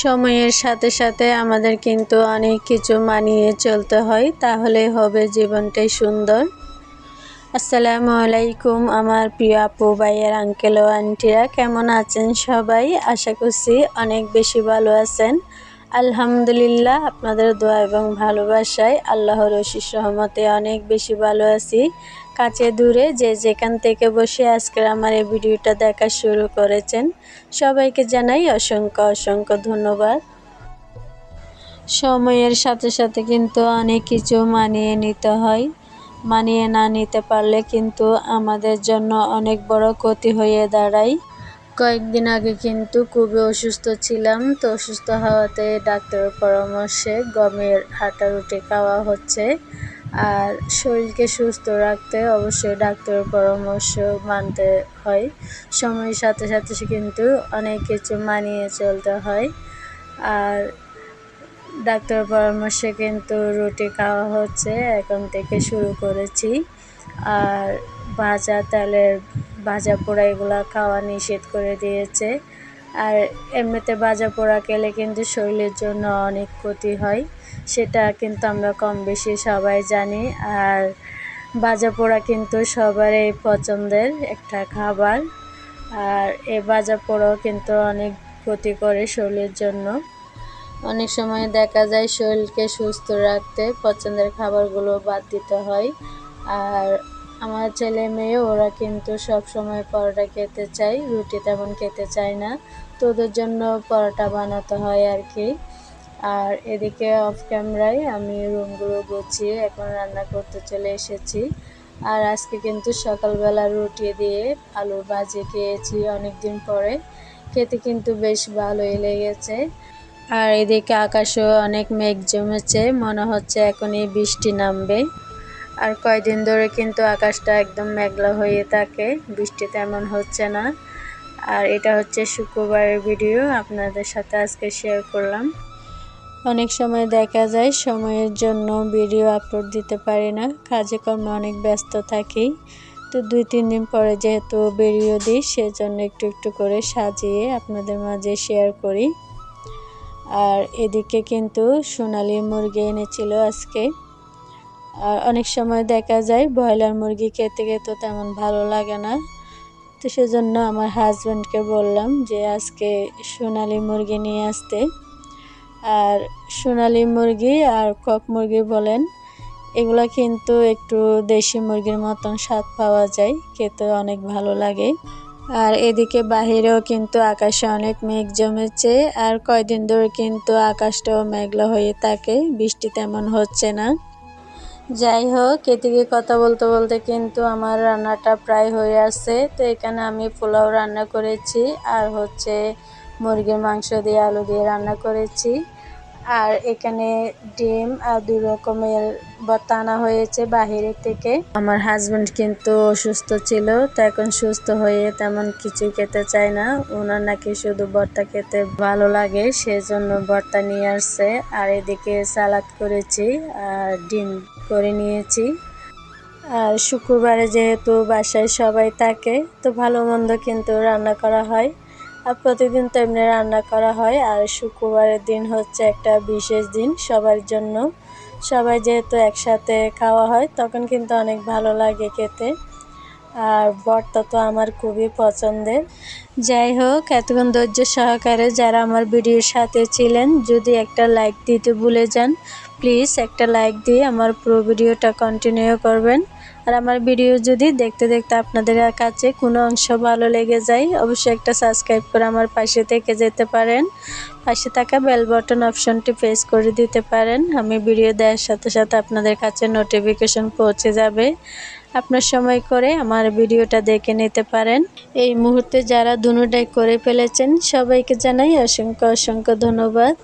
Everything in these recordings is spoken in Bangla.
সময়ের সাথে সাথে আমাদের কিন্তু অনেক কিছু মানিয়ে চলতে হয়, তাহলেই হবে জীবনটাই সুন্দর। আসসালামু আলাইকুম আমার প্রিয় আপু ভাইয়ের আঙ্কেল ও আন্টিরা, কেমন আছেন সবাই? আশা করছি অনেক বেশি ভালো আছেন। আলহামদুলিল্লাহ, আপনাদের দোয়া এবং ভালোবাসায় আল্লাহর অশেষ রহমতে অনেক বেশি ভালো আছি। কাছে দূরে যে যেখান থেকে বসে আজকের আমার এই ভিডিওটা দেখা শুরু করেছেন, সবাইকে জানাই অসংখ্য অসংখ্য ধন্যবাদ। সময়ের সাথে সাথে কিন্তু অনেক কিছু মানিয়ে নিতে হয়। মানিয়ে না নিতে পারলে কিন্তু আমাদের জন্য অনেক বড় ক্ষতি হয়ে দাঁড়ায়। কয়েকদিন আগে কিন্তু খুবই অসুস্থ ছিলাম, তো অসুস্থ হওয়াতে ডাক্তারের পরামর্শে গমের আটা রুটি খাওয়া হচ্ছে। আর শরীরকে সুস্থ রাখতে অবশ্যই ডাক্তারের পরামর্শ মানতে হয়। সময়ের সাথে সাথে কিন্তু অনেক কিছু মানিয়ে চলতে হয়। আর ডাক্তারের পরামর্শে কিন্তু রুটি খাওয়া হচ্ছে, এখন থেকে শুরু করেছি। আর ভাজা তেলের ভাজা পোড়া এগুলো খাওয়া নিষেধ করে দিয়েছে। আর এমনিতে ভাজা পোড়া খেলে কিন্তু শরীরের জন্য অনেক ক্ষতি হয়, সেটা কিন্তু আমরা কম বেশি সবাই জানি। আর ভাজা পোড়া কিন্তু সবারই পছন্দের একটা খাবার। আর এই ভাজা পোড়াও কিন্তু অনেক ক্ষতি করে শরীরের জন্য। অনেক সময় দেখা যায় শরীরকে সুস্থ রাখতে পছন্দের খাবারগুলো বাদ দিতে হয়। আর আমার ছেলে মেয়ে ওরা কিন্তু সব সময় পরোটা খেতে চায়, রুটি তেমন খেতে চায় না, তো ওদের জন্য পরোটা বানাতে হয় আর কি। আর এদিকে অফ ক্যামেরায় আমি রুমগুলো গুছিয়ে এখন রান্না করতে চলে এসেছি। আর আজকে কিন্তু সকালবেলা রুটি দিয়ে আলুর ভাজি খেয়েছি অনেক দিন পরে, খেতে কিন্তু বেশ ভালোই লেগেছে। আর এদিকে আকাশেও অনেক মেঘ জমেছে, মনে হচ্ছে এখনই বৃষ্টি নামবে। আর কয়দিন ধরে কিন্তু আকাশটা একদম মেঘলা হয়ে থাকে, বৃষ্টি তেমন হচ্ছে না। আর এটা হচ্ছে শুক্রবারের ভিডিও, আপনাদের সাথে আজকে শেয়ার করলাম। অনেক সময় দেখা যায় সময়ের জন্য ভিডিও আপলোড দিতে পারি না, কাজে কর্মে অনেক ব্যস্ত থাকি। তো 2-3 দিন পরে যেহেতু ভিডিও দিই, সেজন্য একটু একটু করে সাজিয়ে আপনাদের মাঝে শেয়ার করি। আর এদিকে কিন্তু সোনালি মুরগি এনেছিল আজকে। আর অনেক সময় দেখা যায় ব্রয়লার মুরগি খেতে খেতে তেমন ভালো লাগে না, তো সেজন্য আমার হাজব্যান্ডকে বললাম যে আজকে সোনালি মুরগি নিয়ে আসতে। আর সোনালি মুরগি আর কক মুরগি বলেন, এগুলা কিন্তু একটু দেশি মুরগির মতন স্বাদ পাওয়া যায়, খেতে অনেক ভালো লাগে। আর এদিকে বাহিরেও কিন্তু আকাশে অনেক মেঘ জমেছে। আর কয়দিন ধরে কিন্তু আকাশটাও মেঘলা হয়ে থাকে, বৃষ্টি তেমন হচ্ছে না। যাই হোক, এদিকে কথা বলতে বলতে কিন্তু আমার রান্নাটা প্রায় হয়ে আসছে। তো এখানে আমি পোলাও রান্না করেছি, আর হচ্ছে মুরগির মাংস দিয়ে আলু দিয়ে রান্না করেছি। আর এখানে ডিম আর 2 রকমের ভর্তা আনা হয়েছে বাহিরের থেকে। আমার হাজব্যান্ড কিন্তু অসুস্থ ছিল, তো এখন সুস্থ হয়ে তেমন কিছু খেতে চায় না, ওনার নাকি শুধু ভর্তা খেতে ভালো লাগে, সেজন্য ভর্তা নিয়ে আসছে। আর এদিকে সালাদ করেছি আর ডিম করে নিয়েছি। আর শুক্রবারে যেহেতু বাসায় সবাই থাকে, তো ভালো মন্দ কিন্তু রান্না করা হয়। আর প্রতিদিন তো এমনি রান্না করা হয়, আর শুক্রবারের দিন হচ্ছে একটা বিশেষ দিন সবার জন্য। সবাই যেহেতু একসাথে খাওয়া হয়, তখন কিন্তু অনেক ভালো লাগে খেতে। আর ভর্তা তো আমার খুবই পছন্দের। যাই হোক, এতক্ষণ ধৈর্য সহকারে যারা আমার ভিডিওর সাথে ছিলেন, যদি একটা লাইক দিতে ভুলে যান, প্লিজ একটা লাইক দিয়ে আমার পুরো ভিডিওটা কন্টিনিউ করবেন। আর আমার ভিডিও যদি দেখতে দেখতে আপনাদের কাছে কোনো অংশ ভালো লেগে যায়, অবশ্যই একটা সাবস্ক্রাইব করে আমার পাশে থেকে যেতে পারেন। পাশে থাকা বেল বাটন অপশনটি প্রেস করে দিতে পারেন, আমি ভিডিও দেওয়ার সাথে সাথে আপনাদের কাছে নোটিফিকেশন পৌঁছে যাবে। আপনার সময় করে আমার ভিডিওটা দেখে নিতে পারেন। এই মুহূর্তে যারা দুটোটাই করে ফেলেছেন, সবাইকে জানাই অসংখ্য অসংখ্য ধন্যবাদ।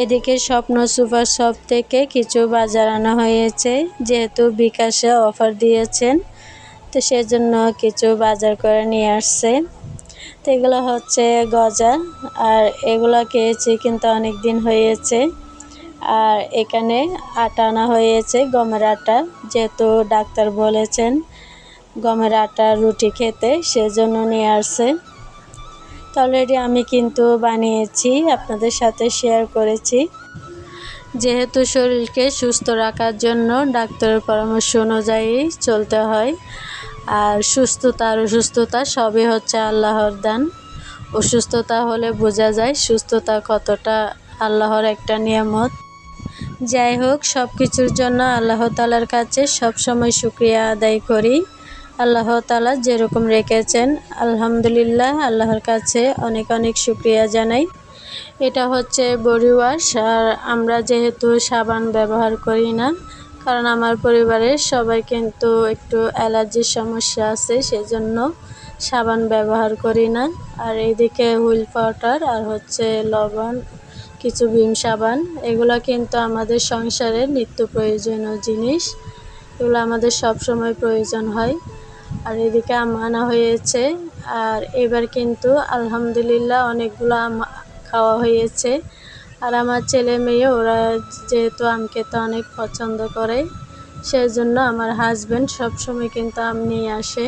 এদিকে স্বপ্ন সুপার শপ থেকে কিছু বাজার আনা হয়েছে, যেহেতু বিকাশে অফার দিয়েছেন, তো সেজন্য কিছু বাজার করে নিয়ে আসছে। তো এগুলো হচ্ছে গজা, আর এগুলো খেয়েছি কিন্তু অনেক দিন হয়েছে। আর এখানে আটা আনা হয়েছে, গমের আটা, যেহেতু ডাক্তার বলেছেন গমের আটা রুটি খেতে, সেজন্য নিয়ে আসছে। তো তো অলরেডি আমি কিন্তু বানিয়েছি, আপনাদের সাথে শেয়ার করেছি। যেহেতু শরীরকে সুস্থ রাখার জন্য ডাক্তারের পরামর্শ অনুযায়ী চলতে হয়। আর সুস্থতা আর অসুস্থতা সবই হচ্ছে আল্লাহর দান। অসুস্থতা হলে বোঝা যায় সুস্থতা কতটা আল্লাহর একটা নিয়ামত। যাই হোক, সব কিছুর জন্য আল্লাহ তাআলার কাছে সবসময় শুকরিয়া আদায় করি। আল্লাহ তাআলা যেরকম রেখেছেন আলহামদুলিল্লাহ, আল্লাহর কাছে অনেক অনেক শুকরিয়া জানাই। এটা হচ্ছে বডি ওয়াশ। আর আমরা যেহেতু সাবান ব্যবহার করি না, কারণ আমার পরিবারের সবাই কিন্তু একটু অ্যালার্জির সমস্যা আছে, সেজন্য সাবান ব্যবহার করি না। আর এইদিকে হুইল পাউডার আর হচ্ছে লবণ, কিছু ভিম সাবান, এগুলো কিন্তু আমাদের সংসারের নিত্য প্রয়োজনীয় জিনিস। এগুলো আমাদের সব সময় প্রয়োজন হয়। আর এদিকে আম আনা হয়েছে। আর এবার কিন্তু আলহামদুলিল্লাহ অনেকগুলো আম খাওয়া হয়েছে। আর আমার ছেলে মেয়ে ওরা যেহেতু আম খেতে অনেক পছন্দ করে, সেই জন্য আমার হাজব্যান্ড সবসময় কিন্তু আম নিয়ে আসে।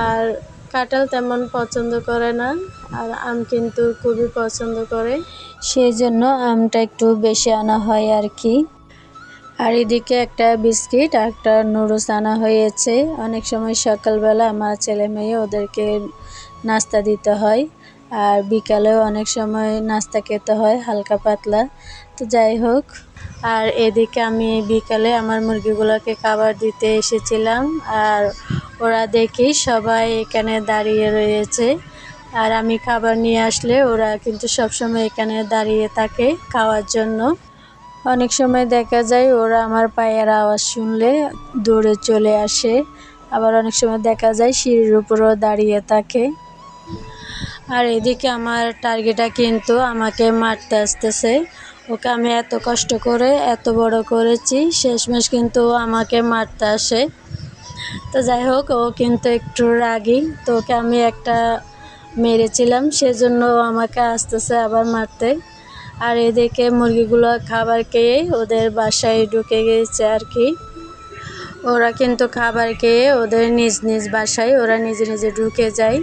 আর কাঁঠাল তেমন পছন্দ করে না, আর আম কিন্তু খুবই পছন্দ করে, সেই জন্য আমটা একটু বেশি আনা হয় আর কি। আর এদিকে একটা বিস্কিট আর একটা নুডলস আনা হয়েছে। অনেক সময় সকালবেলা আমার ছেলে মেয়ে ওদেরকে নাস্তা দিতে হয়, আর বিকালেও অনেক সময় নাস্তা খেতে হয় হালকা পাতলা। তো যাই হোক, আর এদিকে আমি বিকালে আমার মুরগিগুলোকে খাবার দিতে এসেছিলাম। আর ওরা দেখি সবাই এখানে দাঁড়িয়ে রয়েছে। আর আমি খাবার নিয়ে আসলে ওরা কিন্তু সবসময় এখানে দাঁড়িয়ে থাকে খাওয়ার জন্য। অনেক সময় দেখা যায় ওরা আমার পায়ের আওয়াজ শুনলে দৌড়ে চলে আসে। আবার অনেক সময় দেখা যায় সিঁড়ির উপরেও দাঁড়িয়ে থাকে। আর এদিকে আমার টার্গেটটা কিন্তু আমাকে মারতে আসতেছে। ওকে আমি এত কষ্ট করে এত বড় করেছি, শেষমেশ কিন্তু ও আমাকে মারতে আসে। তো যাই হোক, ও কিন্তু একটু রাগী। তো ওকে আমি একটা মেরেছিলাম, সেজন্য ও আমাকে আসতেছে আবার মারতে। আর এদিকে মুরগিগুলো খাবার খেয়ে ওদের বাসায় ঢুকে গিয়েছে আর কি। ওরা কিন্তু খাবার খেয়ে ওদের নিজ নিজ বাসায় ওরা নিজে নিজে ঢুকে যায়।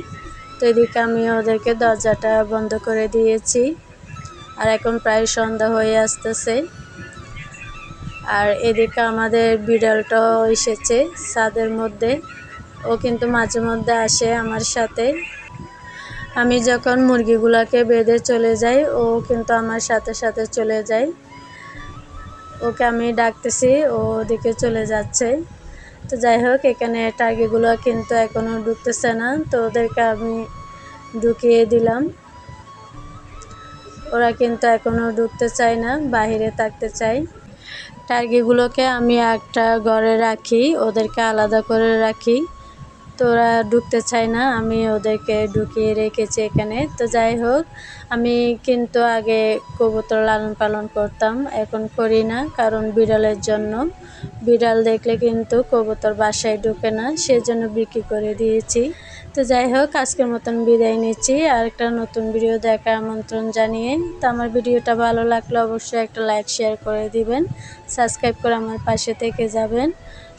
তো এদিকে আমি ওদেরকে দরজাটা বন্ধ করে দিয়েছি। আর এখন প্রায় সন্ধ্যা হয়ে আসতেছে। আর এদিকে আমাদের বিড়ালটাও এসেছে ছাদের মধ্যে। ও কিন্তু মাঝে মধ্যে আসে আমার সাথে। আমি যখন মুরগিগুলোকে বেঁধে চলে যাই, ও কিন্তু আমার সাথে সাথে চলে যায়। ওকে আমি ডাকতেছি, ও ওদিকে চলে যাচ্ছে। তো যাই হোক, এখানে টার্কিগুলো কিন্তু এখনও ঢুকতেছে না, তো ওদেরকে আমি ঢুকিয়ে দিলাম। ওরা কিন্তু এখনও ঢুকতে চায় না, বাহিরে থাকতে চায়। টার্কিগুলোকে আমি একটা ঘরে রাখি, ওদেরকে আলাদা করে রাখি। তো ওরা ঢুকতে চায় না, আমি ওদেরকে ঢুকিয়ে রেখেছি এখানে। তো যাই হোক, আমি কিন্তু আগে কবুতর লালন পালন করতাম, এখন করি না, কারণ বিড়ালের জন্য। বিড়াল দেখলে কিন্তু কবুতর বাসায় ঢুকে না, সেজন্য বিক্রি করে দিয়েছি। তো যাই হোক, আজকের মতন বিদায় নিচ্ছি। আর একটা নতুন ভিডিও দেখার আমন্ত্রণ জানিয়ে। তো আমার ভিডিওটা ভালো লাগলে অবশ্যই একটা লাইক শেয়ার করে দিবেন, সাবস্ক্রাইব করে আমার পাশে থেকে যাবেন।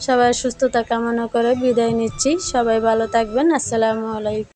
সবাই সুস্থতা কামনা করে বিদায় নিচ্ছি। সবাই ভালো থাকবেন। আসসালামু আলাইকুম।